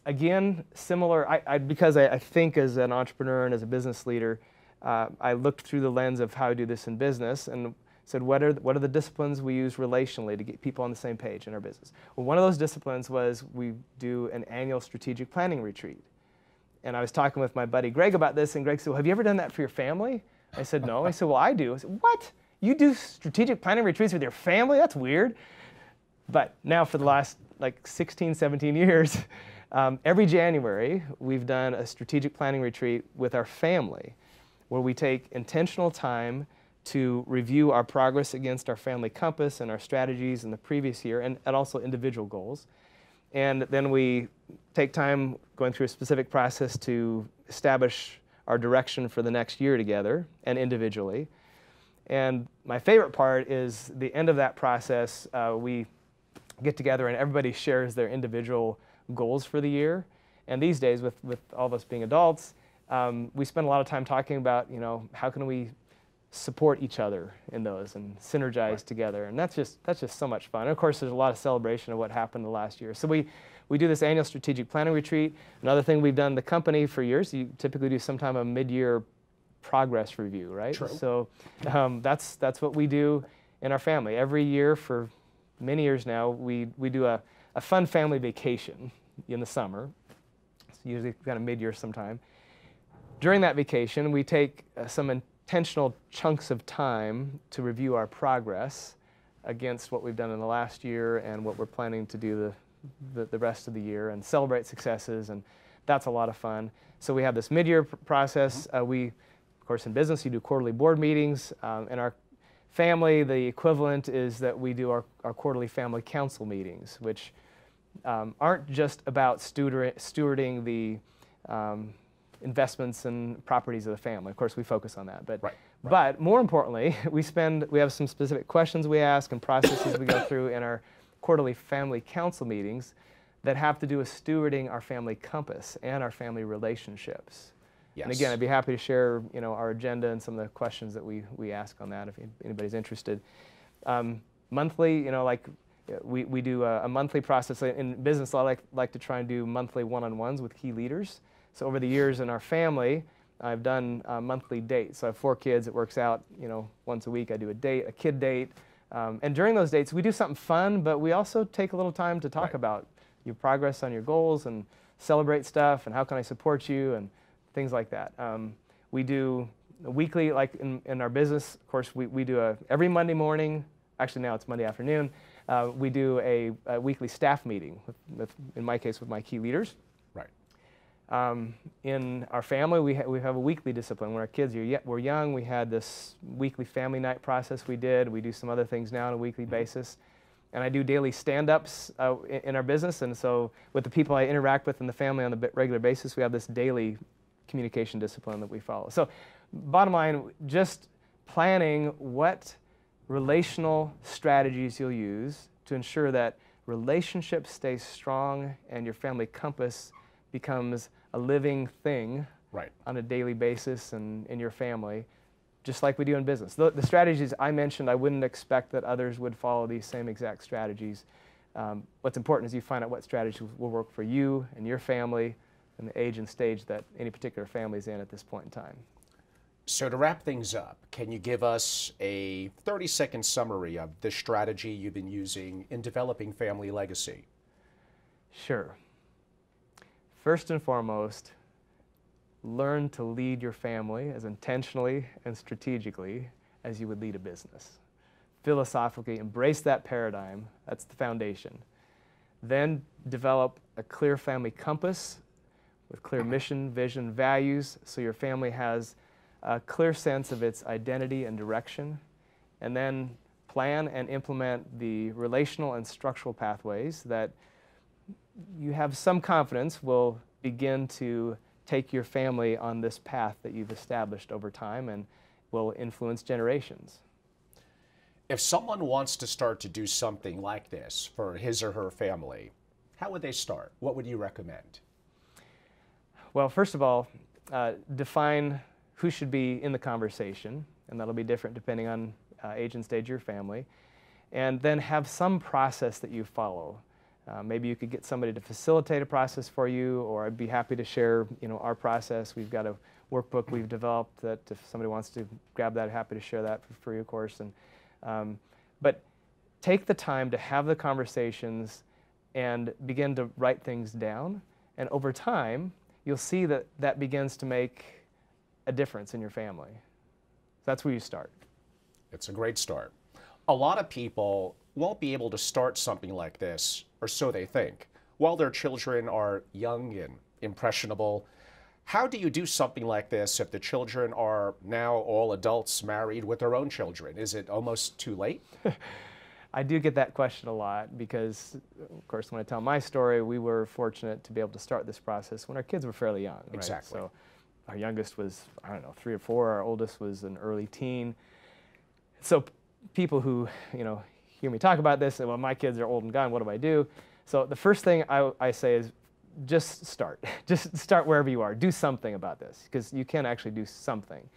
again, similar, because I think as an entrepreneur and as a business leader, I looked through the lens of how I do this in business and said, what are the disciplines we use relationally to get people on the same page in our business? Well, one of those disciplines was we do an annual strategic planning retreat. And I was talking with my buddy Greg about this, and Greg said, well, have you ever done that for your family? I said, no. I said, well, I do. I said, what? You do strategic planning retreats with your family? That's weird. But now for the last like 16, 17 years, every January, we've done a strategic planning retreat with our family where we take intentional time to review our progress against our family compass and our strategies in the previous year and also individual goals. And then we take time going through a specific process to establish our direction for the next year together and individually. And my favorite part is the end of that process, we get together and everybody shares their individual goals for the year. And these days, with all of us being adults, we spend a lot of time talking about, how can we support each other in those and synergize together. And that's just so much fun. And of course, there's a lot of celebration of what happened the last year. So we do this annual strategic planning retreat. Another thing we've done in the company for years, you typically do sometime a mid-year progress review, right? True. So that's what we do in our family. Every year for many years now, we do a fun family vacation in the summer. It's usually kind of mid-year sometime. During that vacation, we take some intentional chunks of time to review our progress against what we've done in the last year and what we're planning to do the rest of the year and celebrate successes, and that's a lot of fun. So we have this mid-year process. We, of course, in business, you do quarterly board meetings. In our family, the equivalent is that we do our quarterly family council meetings, which aren't just about stewarding the investments and properties of the family. Of course, we focus on that. But, Right. but more importantly, we have some specific questions we ask and processes we go through in our quarterly family council meetings that have to do with stewarding our family compass and our family relationships. Yes. And again, I'd be happy to share, our agenda and some of the questions that we ask on that if anybody's interested. Monthly, we do a monthly process. In business, I like to try and do monthly one-on-ones with key leaders. So over the years in our family, I've done monthly dates. So I have 4 kids. It works out, once a week I do a kid date. And during those dates, we do something fun, but we also take a little time to talk about your progress on your goals and celebrate stuff and how can I support you and things like that. We do a weekly, like in our business, of course, we do every Monday morning, actually now it's Monday afternoon, we do a weekly staff meeting, in my case, with my key leaders. Right. In our family, we have a weekly discipline. When our kids were young, we had this weekly family night process we did. We do some other things now on a weekly basis. And I do daily stand-ups in our business. And so with the people I interact with in the family on a regular basis, we have this daily communication discipline that we follow. So bottom line, just planning what relational strategies you'll use to ensure that relationships stay strong and your family compass becomes a living thing on a daily basis and in your family, just like we do in business. The strategies I mentioned, I wouldn't expect that others would follow these same exact strategies. What's important is you find out what strategies will work for you and your family and the age and stage that any particular family is in at this point in time. So to wrap things up, can you give us a 30-second summary of the strategy you've been using in developing family legacy? Sure. First and foremost, learn to lead your family as intentionally and strategically as you would lead a business. Philosophically, embrace that paradigm. That's the foundation. Then develop a clear family compass with clear mission, vision, values, so your family has a clear sense of its identity and direction. And then plan and implement the relational and structural pathways that you have some confidence will begin to take your family on this path that you've established over time and will influence generations. If someone wants to start to do something like this for his or her family, how would they start? What would you recommend? Well, first of all, define who should be in the conversation, and that'll be different depending on age and stage of your family. And then have some process that you follow. Maybe you could get somebody to facilitate a process for you, or I'd be happy to share, our process. We've got a workbook we've developed that if somebody wants to grab that, happy to share that for free, of course. And but take the time to have the conversations and begin to write things down. And over time, you'll see that that begins to make a difference in your family. That's where you start. It's a great start. A lot of people won't be able to start something like this, or so they think, while their children are young and impressionable. How do you do something like this if the children are now all adults married with their own children? Is it almost too late? I do get that question a lot because, of course, when I tell my story, we were fortunate to be able to start this process when our kids were fairly young. Right? Exactly. So our youngest was, 3 or 4. Our oldest was an early teen. So people who, hear me talk about this say, well, my kids are old and gone, what do I do? So the first thing I say is just start. Just start wherever you are. Do something about this because you can actually do something.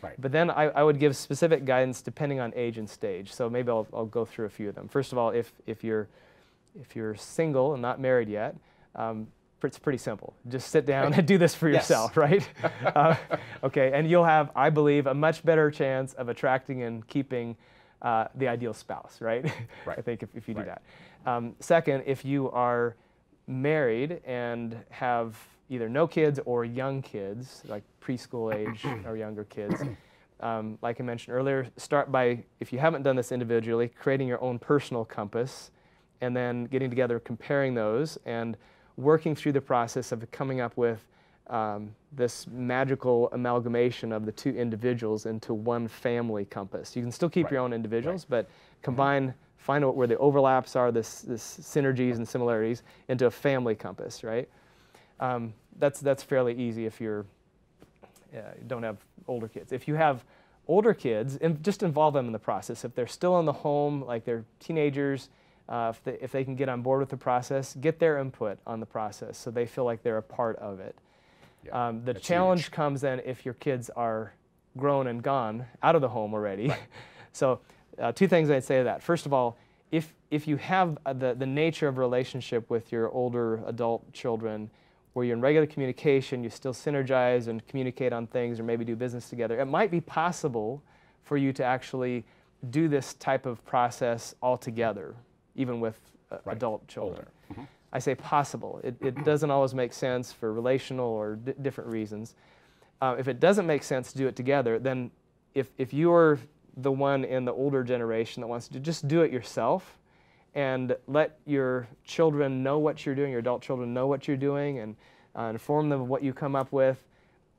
Right. But then I would give specific guidance depending on age and stage. So maybe I'll go through a few of them. First of all, if you're single and not married yet, it's pretty simple. Just sit down and do this for yourself, right? Okay, and you'll have, I believe, a much better chance of attracting and keeping the ideal spouse, right? Right. I think if you do that. Second, if you are married and have either no kids or young kids, like preschool age or younger kids, like I mentioned earlier, start by, if you haven't done this individually, creating your own personal compass and then getting together, comparing those, and working through the process of coming up with this magical amalgamation of the two individuals into one family compass. You can still keep your own individuals, but combine, find out where the overlaps are, this synergies and similarities, into a family compass, right? That's fairly easy if you're don't have older kids. If you have older kids, just involve them in the process. If they're still in the home, like they're teenagers, if they can get on board with the process, get their input on the process so they feel like they're a part of it. Yeah, the challenge comes then if your kids are grown and gone out of the home already. Right. So two things I'd say to that. First of all, if you have the nature of a relationship with your older adult children where you're in regular communication, you still synergize and communicate on things or maybe do business together, it might be possible for you to actually do this type of process all together, even with adult children. Mm-hmm. I say possible. It doesn't always make sense for relational or different reasons. If it doesn't make sense to do it together, then if you're the one in the older generation that wants to just do it yourself and let your children know what you're doing, your adult children know what you're doing, and inform them of what you come up with,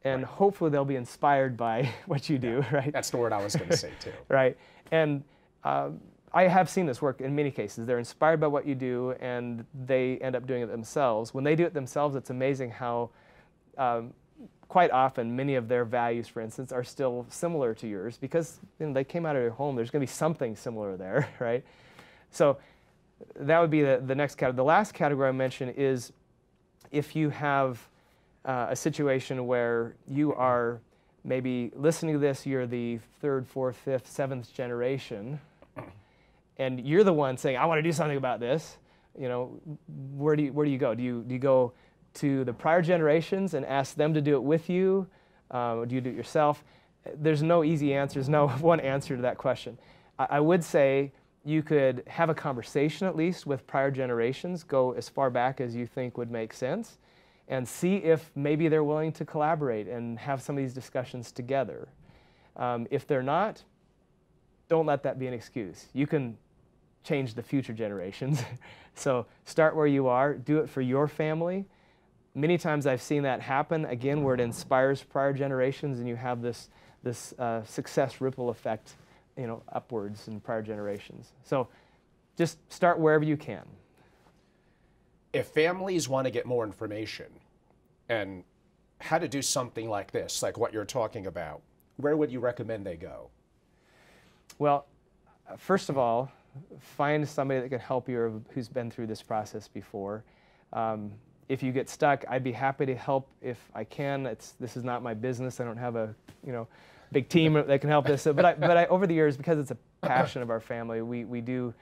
and hopefully they'll be inspired by what you do, right? That's the word I was going to say too. Right. And I have seen this work in many cases. They're inspired by what you do, and they end up doing it themselves. When they do it themselves, it's amazing how quite often many of their values, for instance, are still similar to yours because they came out of your home. There's going to be something similar there, right? So that would be the next category. The last category I mentioned is if you have a situation where you are maybe listening to this, you're the third, fourth, fifth, seventh generation, and you're the one saying, I want to do something about this. Where do you go? Do you go to the prior generations and ask them to do it with you? Do you do it yourself? There's no easy answers, no one answer to that question. I would say you could have a conversation at least with prior generations, go as far back as you think would make sense, and see if maybe they're willing to collaborate and have some of these discussions together. If they're not, don't let that be an excuse. You can change the future generations. So start where you are, do it for your family. Many times I've seen that happen, again, where it inspires prior generations and you have this success ripple effect, upwards in prior generations. So just start wherever you can. If families want to get more information and how to do something like this, like what you're talking about, where would you recommend they go? Well, first of all, find somebody that can help you who's been through this process before. If you get stuck, I'd be happy to help if I can. This is not my business. I don't have a big team that can help this. But I over the years, because it's a passion of our family, we do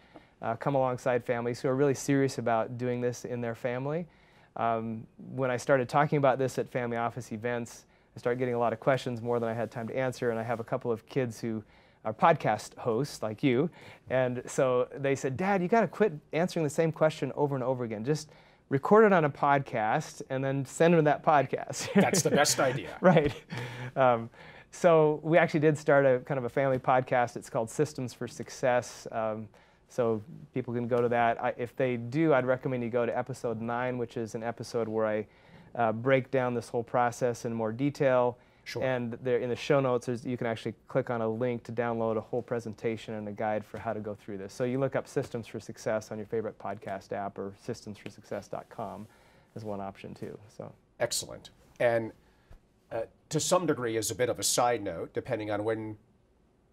come alongside families who are really serious about doing this in their family. When I started talking about this at family office events, I started getting a lot of questions, more than I had time to answer, and I have a couple of kids who are podcast hosts like you, and so they said, Dad, you got to quit answering the same question over and over again. Just record it on a podcast and then send them that podcast. That's the best idea. Right. So we actually did start a kind of a family podcast. It's called Systems for Success. So people can go to that. If they do, I'd recommend you go to episode 9, which is an episode where I break down this whole process in more detail. Sure. And there in the show notes, you can actually click on a link to download a whole presentation and a guide for how to go through this. So you look up Systems for Success on your favorite podcast app, or systemsforsuccess.com is one option too. So excellent. And to some degree, as a bit of a side note, depending on when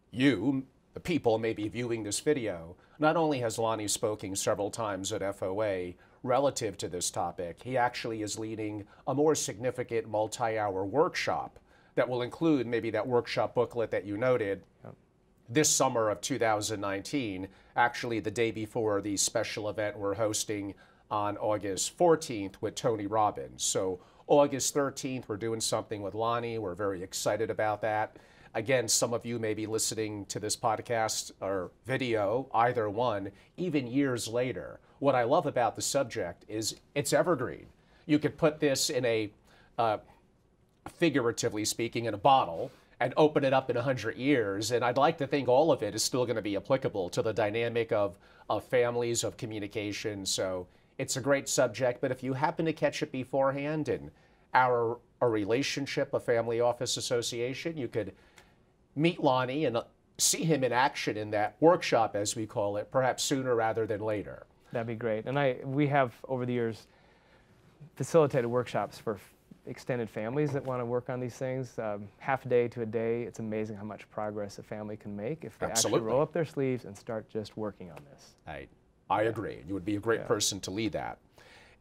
you, the people, may be viewing this video, not only has Lonnie spoken several times at FOA relative to this topic, he actually is leading a more significant multi-hour workshop that will include maybe that workshop booklet that you noted this summer of 2019, actually the day before the special event we're hosting on August 14th with Tony Robbins. So August 13th, we're doing something with Lonnie. We're very excited about that. Again, some of you may be listening to this podcast or video, either one, even years later. What I love about the subject is it's evergreen. You could put this in a, figuratively speaking, in a bottle and open it up in 100 years. And I'd like to think all of it is still going to be applicable to the dynamic of families, of communication. So it's a great subject, but if you happen to catch it beforehand in a relationship, a family office association, you could meet Lonnie and see him in action in that workshop, as we call it, perhaps sooner rather than later. That'd be great. And we have, over the years, facilitated workshops for extended families that want to work on these things, half a day to a day, it's amazing how much progress a family can make if they actually roll up their sleeves and start just working on this. I agree. You would be a great person to lead that.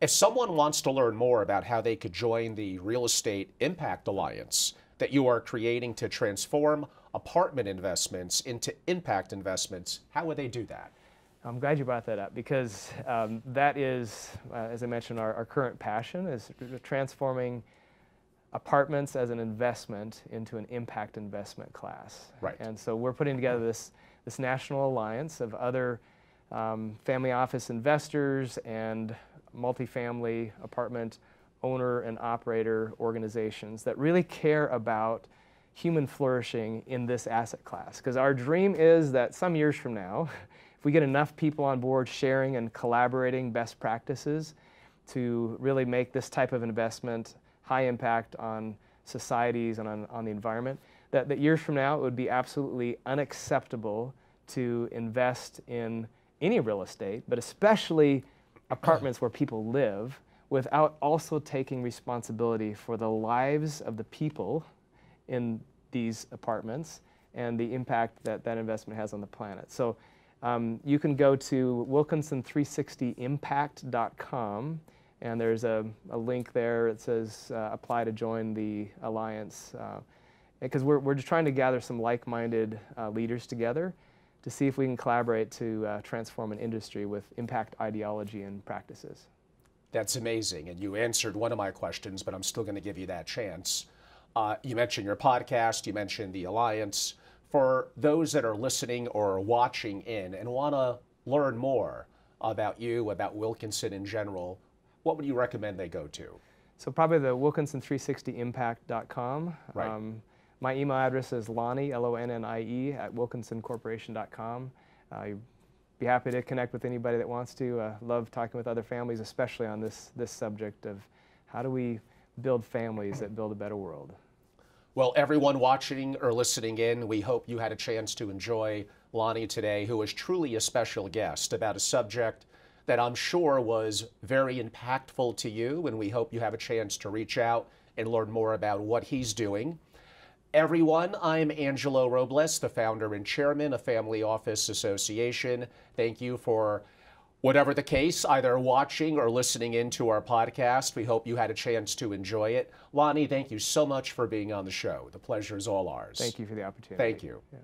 If someone wants to learn more about how they could join the Real Estate Impact Alliance that you are creating to transform apartment investments into impact investments, how would they do that? I'm glad you brought that up because that is, as I mentioned, our current passion is transforming apartments as an investment into an impact investment class. Right. And so we're putting together this national alliance of other family office investors and multifamily apartment owner and operator organizations that really care about human flourishing in this asset class. Because our dream is that some years from now, if we get enough people on board sharing and collaborating best practices to really make this type of investment high impact on societies and on the environment, that years from now it would be absolutely unacceptable to invest in any real estate, but especially apartments where people live, without also taking responsibility for the lives of the people in these apartments and the impact that that investment has on the planet. So you can go to wilkinson360impact.com, and there's a link there that says apply to join the alliance, because we're just trying to gather some like-minded leaders together to see if we can collaborate to transform an industry with impact ideology and practices. That's amazing, and you answered one of my questions, but I'm still going to give you that chance. You mentioned your podcast, you mentioned the Alliance. For those that are listening or watching in and want to learn more about you, about Wilkinson in general, what would you recommend they go to? So probably the wilkinson360impact.com. Right. My email address is Lonnie, Lonnie, @wilkinsoncorporation.com. I'd be happy to connect with anybody that wants to. Love talking with other families, especially on this subject of how do we build families that build a better world. Well, everyone watching or listening in, we hope you had a chance to enjoy Lonnie today, who was truly a special guest about a subject that I'm sure was very impactful to you, and we hope you have a chance to reach out and learn more about what he's doing. Everyone, I'm Angelo Robles, the founder and chairman of Family Office Association. Thank you for, whatever the case, either watching or listening into our podcast. We hope you had a chance to enjoy it. Lonnie, thank you so much for being on the show. The pleasure is all ours. Thank you for the opportunity. Thank you. Yeah.